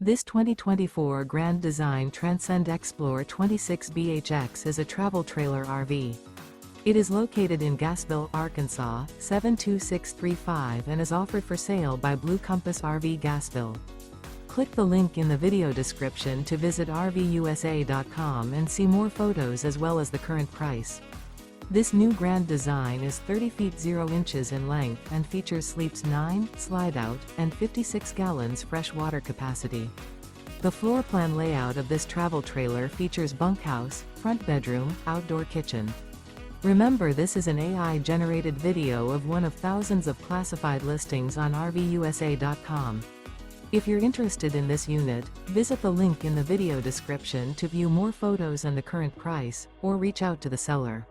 This 2024 Grand Design Transcend Xplor 26BHX is a travel trailer RV. It is located in Gassville, Arkansas, 72635 and is offered for sale by Blue Compass RV Gassville. Click the link in the video description to visit RVUSA.com and see more photos as well as the current price. This new Grand Design is 30 feet 0 inches in length and features sleeps 9, Slideout, and 56 gallons fresh water capacity. The floor plan layout of this travel trailer features bunkhouse, front bedroom, outdoor kitchen. Remember, this is an AI-generated video of one of thousands of classified listings on RVUSA.com. If you're interested in this unit, visit the link in the video description to view more photos and the current price, or reach out to the seller.